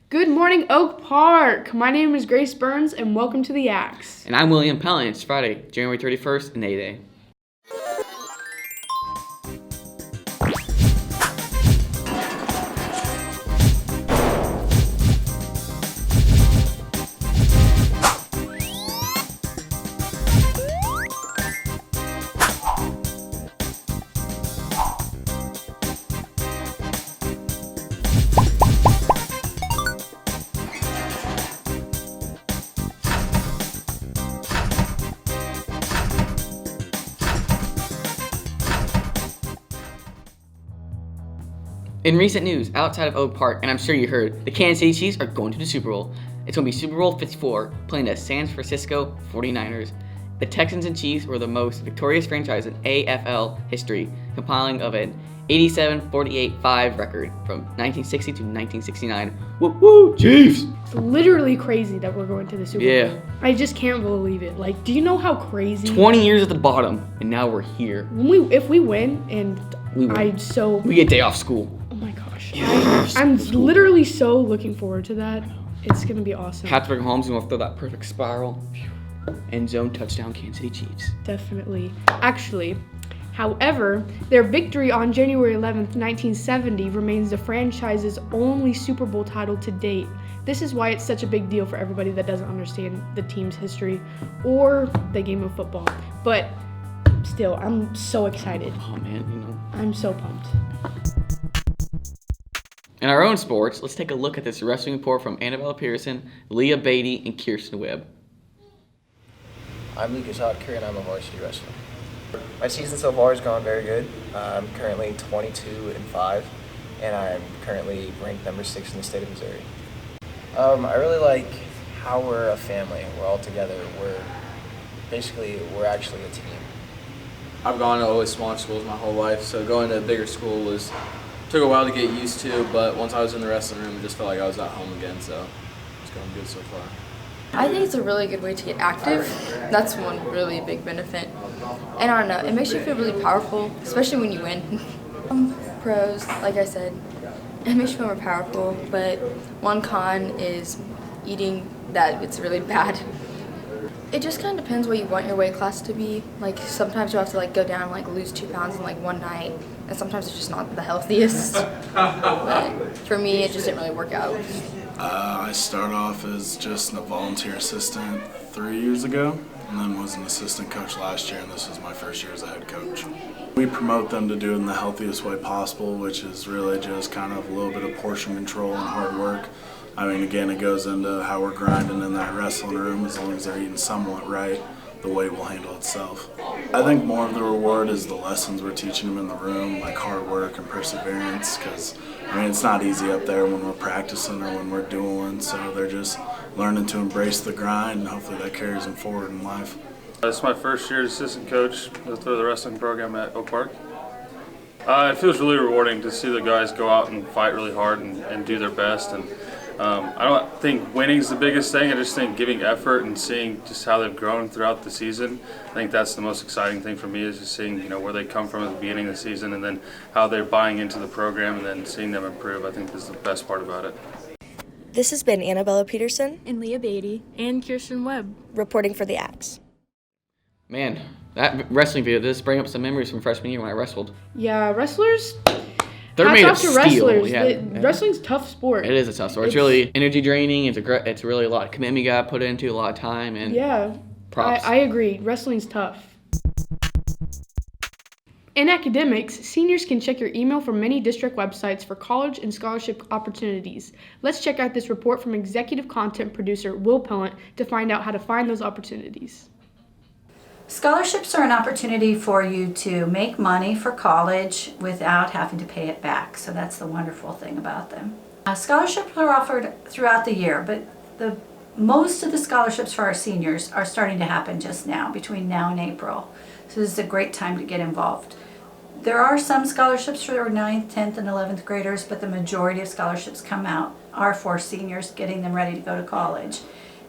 Good morning, Oak Park. My name is Grace Burns, and welcome to the Axe. And I'm William Pellan. It's Friday, January 31st, and A-Day. In recent news, outside of Oak Park, and I'm sure you heard, the Kansas City Chiefs are going to the Super Bowl. It's going to be Super Bowl 54, playing the San Francisco 49ers. The Texans and Chiefs were the most victorious franchise in AFL history, compiling of an 87-48-5 record from 1960 to 1969. Woo woo, Chiefs! It's literally crazy that we're going to the Super Bowl. Yeah. I just can't believe it. Like, do you know how crazy? 20 years at the bottom, and now we're here. If we win, and We win. We get day off school. Oh my gosh. Yeah. I'm literally so looking forward to that. It's going to be awesome. Patrick Mahomes is going to throw that perfect spiral. End zone touchdown, Kansas City Chiefs. Definitely. Actually, however, their victory on January 11th, 1970 remains the franchise's only Super Bowl title to date. This is why it's such a big deal for everybody that doesn't understand the team's history or the game of football. But still, I'm so excited. Oh man, I'm so pumped. In our own sports, let's take a look at this wrestling report from Annabella Pearson, Leah Beatty, and Kirsten Webb. I'm Lucas Hodker, and I'm a varsity wrestler. My season so far has gone very good. I'm currently 22-5, and I'm currently ranked number 6 in the state of Missouri. I really like how we're a family. We're all together. We're actually a team. I've gone to always smaller schools my whole life, so going to a bigger school took a while to get used to, but once I was in the wrestling room, it just felt like I was at home again, so it's going good so far. I think it's a really good way to get active. That's one really big benefit. And I don't know, it makes you feel really powerful, especially when you win. Pros, like I said, it makes you feel more powerful, but one con is eating that it's really bad. It just kind of depends what you want your weight class to be. Like sometimes you have to go down and lose 2 pounds in one night, and sometimes it's just not the healthiest. But for me, it just didn't really work out. I started off as just a volunteer assistant 3 years ago, and then was an assistant coach last year, and this is my first year as a head coach. We promote them to do it in the healthiest way possible, which is really just kind of a little bit of portion control and hard work. I mean, again, it goes into how we're grinding in that wrestling room. As long as they're eating somewhat right, the weight will handle itself. I think more of the reward is the lessons we're teaching them in the room, like hard work and perseverance, because, it's not easy up there when we're practicing or when we're dueling, so they're just learning to embrace the grind, and hopefully that carries them forward in life. This is my first year as assistant coach for the wrestling program at Oak Park. It feels really rewarding to see the guys go out and fight really hard and do their best. And I don't think winning's the biggest thing. I just think giving effort and seeing just how they've grown throughout the season. I think that's the most exciting thing for me, is just seeing where they come from at the beginning of the season, and then how they're buying into the program, and then seeing them improve. I think is the best part about it. This has been Annabella Peterson and Leah Beatty And Kirsten Webb. reporting for the Axe. Man, that wrestling video does bring up some memories from freshman year when I wrestled. Yeah, wrestlers. They're Hats made of off to steel. wrestlers. Yeah. Wrestling's a tough sport. It is a tough sport. It's really energy draining. It's really a lot of commitment you got to put into, a lot of time, and props. I agree. Wrestling's tough. In academics, seniors can check your email from many district websites for college and scholarship opportunities. Let's check out this report from executive content producer Will Pellan to find out how to find those opportunities. Scholarships are an opportunity for you to make money for college without having to pay it back. So that's the wonderful thing about them. Scholarships are offered throughout the year, but most of the scholarships for our seniors are starting to happen just now, between now and April. So this is a great time to get involved. There are some scholarships for our 9th, 10th, and 11th graders, but the majority of scholarships come out are for seniors, getting them ready to go to college.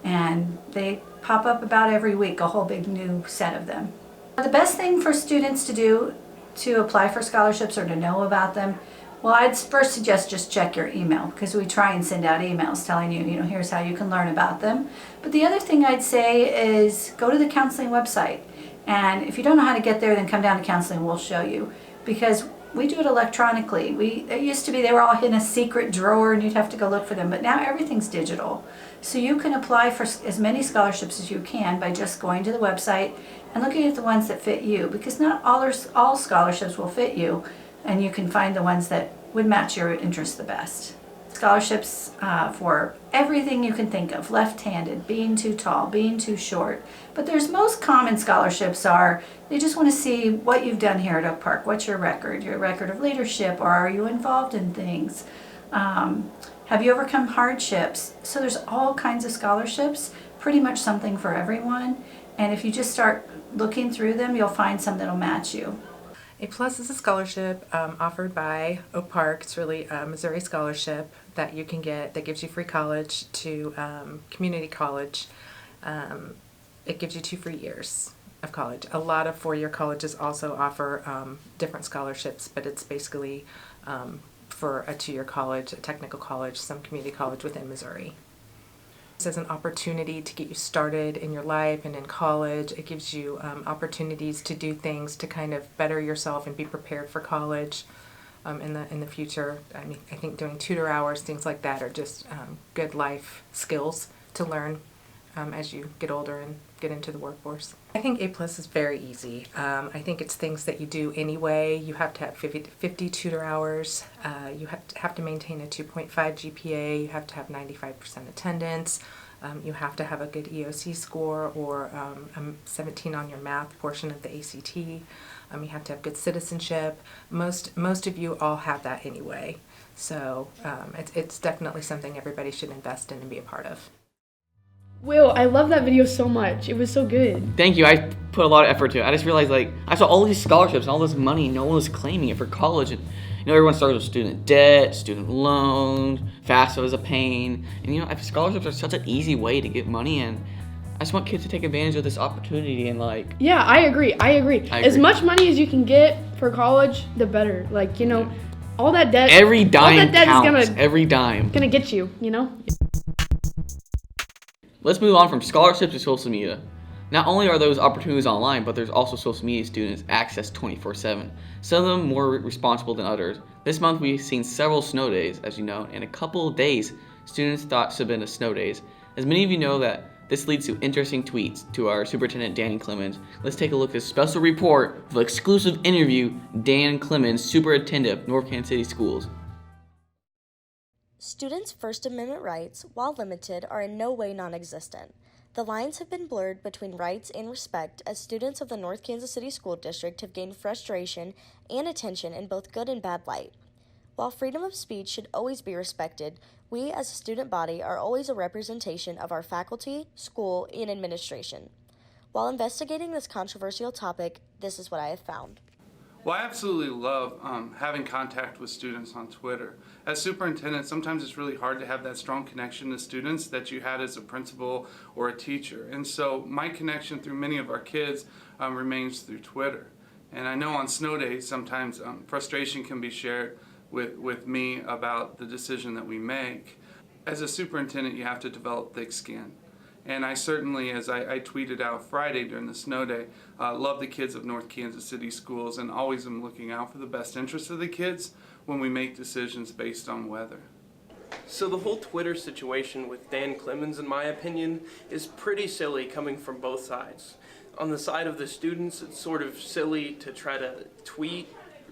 And they pop up about every week, a whole big new set of them. The best thing for students to do to apply for scholarships or to know about them Well, I'd first suggest just check your email, because we try and send out emails telling you, here's how you can learn about them. But the other thing I'd say is go to the counseling website. And if you don't know how to get there, then come down to counseling, we'll show you. Because we do it electronically. It used to be they were all in a secret drawer and you'd have to go look for them, but now everything's digital. So you can apply for as many scholarships as you can by just going to the website and looking at the ones that fit you, because not all scholarships will fit you, and you can find the ones that would match your interests the best. Scholarships for everything you can think of: left-handed, being too tall, being too short. But there's most common scholarships are, they just want to see what you've done here at Oak Park. What's your record of leadership, or are you involved in things? Have you overcome hardships? So there's all kinds of scholarships, pretty much something for everyone. And if you just start looking through them, you'll find some that'll match you. A Plus is a scholarship offered by Oak Park. It's really a Missouri scholarship that you can get that gives you free college to community college. It gives you 2 free years of college. A lot of 4-year colleges also offer different scholarships, but it's basically for a 2-year college, a technical college, some community college within Missouri. As an opportunity to get you started in your life and in college. It gives you opportunities to do things to kind of better yourself and be prepared for college in the future. I mean, I think doing tutor hours, things like that, are just good life skills to learn as you get older and get into the workforce. I think A Plus is very easy. I think it's things that you do anyway. You have to have 50 tutor hours. You have to maintain a 2.5 GPA. You have to have 95% attendance. You have to have a good EOC score or a 17 on your math portion of the ACT. You have to have good citizenship. Most of you all have that anyway. So it's definitely something everybody should invest in and be a part of. Will, I love that video so much. It was so good. Thank you. I put a lot of effort to it. I just realized, I saw all these scholarships and all this money, and no one was claiming it for college. And everyone starts with student debt, student loans, FAFSA is a pain. And scholarships are such an easy way to get money, and I just want kids to take advantage of this opportunity and Yeah, I agree. As much money as you can get for college, the better. All that debt. Every dime counts. Is every dime. gonna get you. Let's move on from scholarships to social media. Not only are those opportunities online, but there's also social media students access 24/7. Some of them more responsible than others. This month we've seen several snow days, as you know, and a couple of days students thought should have been a snow days. As many of you know that this leads to interesting tweets to our Superintendent Dan Clemens. Let's take a look at this special report of an exclusive interview Dan Clemens, Superintendent of North Kansas City Schools. Students' First Amendment rights, while limited, are in no way non-existent. The lines have been blurred between rights and respect as students of the North Kansas City School District have gained frustration and attention in both good and bad light. While freedom of speech should always be respected, we as a student body are always a representation of our faculty, school, and administration. While investigating this controversial topic, this is what I have found. Well, I absolutely love having contact with students on Twitter. As superintendent, sometimes it's really hard to have that strong connection to students that you had as a principal or a teacher. And so my connection through many of our kids remains through Twitter. And I know on snow days sometimes frustration can be shared with me about the decision that we make. As a superintendent, you have to develop thick skin. And I certainly, as I tweeted out Friday during the snow day, love the kids of North Kansas City Schools and always am looking out for the best interests of the kids when we make decisions based on weather. So the whole Twitter situation with Dan Clemens, in my opinion, is pretty silly coming from both sides. On the side of the students, it's sort of silly to try to tweet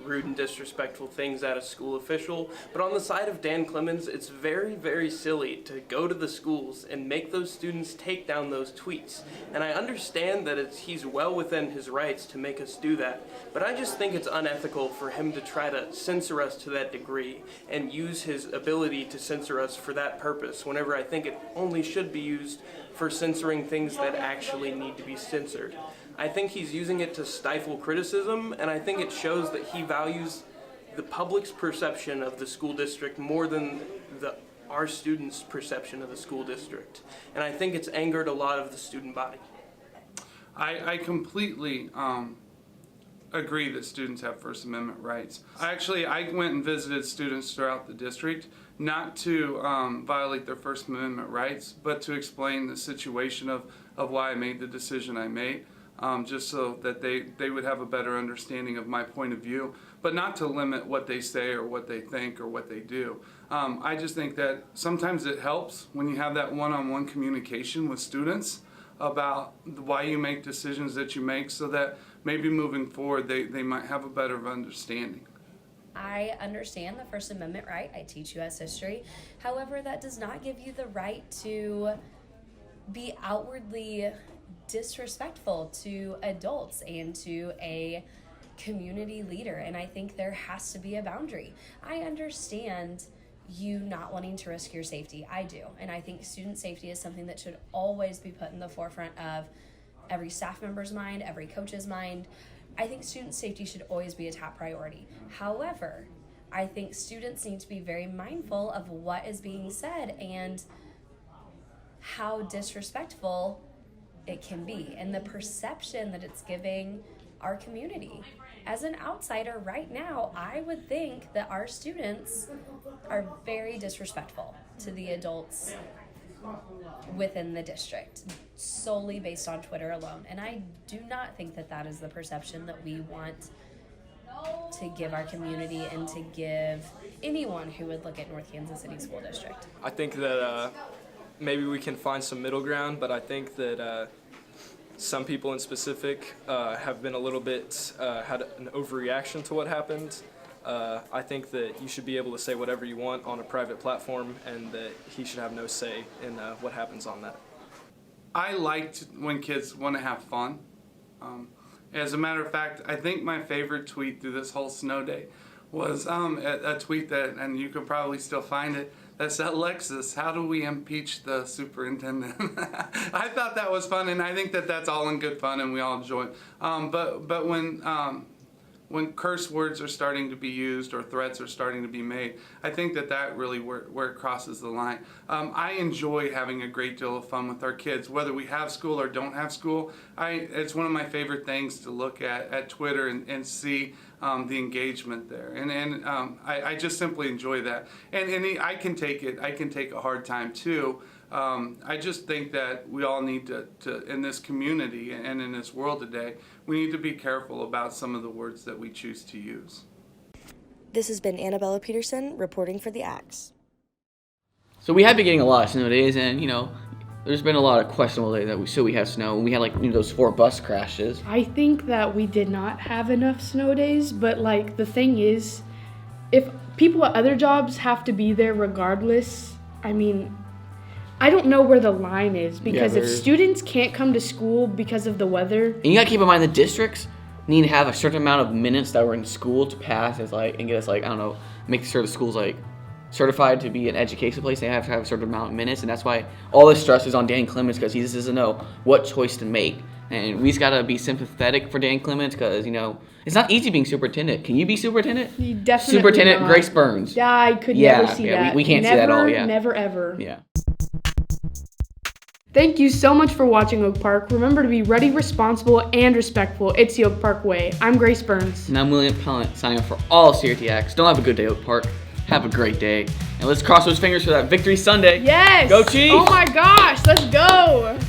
rude and disrespectful things at a school official, but on the side of Dan Clemens, it's very, very silly to go to the schools and make those students take down those tweets. And I understand that he's well within his rights to make us do that, but I just think it's unethical for him to try to censor us to that degree and use his ability to censor us for that purpose, whenever I think it only should be used for censoring things that actually need to be censored. I think he's using it to stifle criticism, and I think it shows that he values the public's perception of the school district more than our students' perception of the school district. And I think it's angered a lot of the student body. I completely agree that students have First Amendment rights. I went and visited students throughout the district, not to violate their First Amendment rights, but to explain the situation of why I made the decision I made, just so that they would have a better understanding of my point of view, but not to limit what they say or what they think or what they do. I just think that sometimes it helps when you have that one-on-one communication with students about why you make decisions that you make, so that maybe moving forward they might have a better understanding. I understand the First Amendment right. I teach U.S. history. However, that does not give you the right to be outwardly disrespectful to adults and to a community leader. And I think there has to be a boundary. I understand you not wanting to risk your safety. I do. And I think student safety is something that should always be put in the forefront of every staff member's mind, every coach's mind. I think student safety should always be a top priority. However, I think students need to be very mindful of what is being said and how disrespectful it can be and the perception that it's giving our community. As an outsider right now, I would think that our students are very disrespectful to the adults within the district, solely based on Twitter alone. And I do not think that that is the perception that we want to give our community and to give anyone who would look at North Kansas City School District. I think that maybe we can find some middle ground, but I think that some people in specific have been a little bit, had an overreaction to what happened. I think that you should be able to say whatever you want on a private platform, and that he should have no say in what happens on that. I liked when kids want to have fun. As a matter of fact, I think my favorite tweet through this whole snow day was a tweet that, and you could probably still find it, that said, "Alexis, how do we impeach the superintendent?" I thought that was fun, and I think that that's all in good fun, and we all enjoy it. But when curse words are starting to be used or threats are starting to be made, I think that really where it crosses the line. I enjoy having a great deal of fun with our kids, whether we have school or don't have school. It's one of my favorite things to look at Twitter and see the engagement there, and I just simply enjoy that. And I can take it. I can take a hard time too. I just think that we all need to, in this community and in this world today, we need to be careful about some of the words that we choose to use. This has been Annabella Peterson reporting for the Axe. So we have been getting a lot of snow days, and there's been a lot of questionable days that we have snow. We had those 4 bus crashes. I think that we did not have enough snow days, but the thing is, if people at other jobs have to be there regardless, I don't know where the line is, because if students can't come to school because of the weather. And you gotta keep in mind the districts need to have a certain amount of minutes that we're in school to pass as and get us make sure the school's certified to be an education place. They have to have a certain amount of minutes, and that's why all this stress is on Dan Clements, because he just doesn't know what choice to make. And we just gotta be sympathetic for Dan Clements, because it's not easy being superintendent. Can you be superintendent? You definitely Superintendent not. Grace Burns. Yeah, I could never see that. We can't see that at all. Yeah. Never ever. Yeah. Thank you so much for watching Oak Park. Remember to be ready, responsible, and respectful. It's the Oak Park way. I'm Grace Burns. And I'm William Pellan, signing up for all CRTX. Don't have a good day, Oak Park. Have a great day. And let's cross those fingers for that Victory Sunday. Yes! Go Chiefs! Oh my gosh, let's go!